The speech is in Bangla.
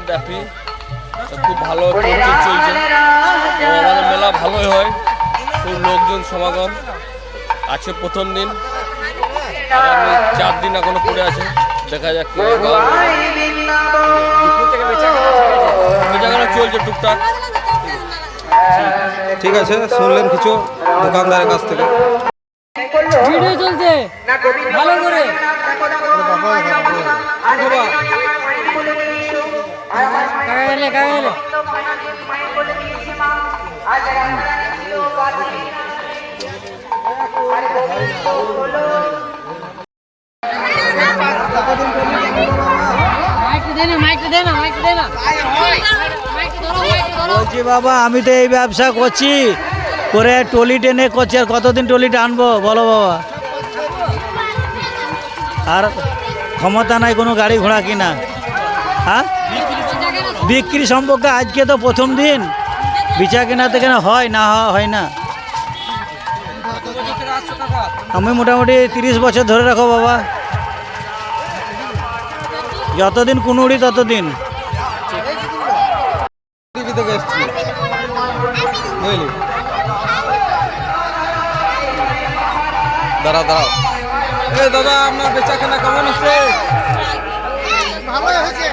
ব্যাপী খুব ভালো চলছে। আমাদের মেলা ভালোই হয়, খুব লোকজন সমাগম আছে। প্রথম দিন, আগামী 4 দিন এখনো পড়ে আছে, দেখা যাক কি বেচাকেনা চলছে টুকটাক। ঠিক আছে, শুনলেন কিছু দোকানদারের কাছ থেকে। ভিডিও চলছে ভালো করে। বলছি বাবা, আমি তো এই ব্যবসা করছি, করে টলি টেনে করছি, আর কতদিন টলি টানবো বলো বাবা? আর ক্ষমতা নাই কোনো গাড়ি ঘোড়া কিনা। হ্যাঁ, বিক্রি সম্পর্কে আজকে তো প্রথম দিন, বেচা কেনাতে কেন হয় না, হয় না। আমি মোটামুটি 30 বছর ধরে রাখো বাবা, যতদিন কুনুড়ি ততদিন। থেকে এসছি, বুঝলি? দাঁড়াও। দাদা, আপনার বেচা কেনা কেমন হচ্ছে? ভালোই হয়েছে।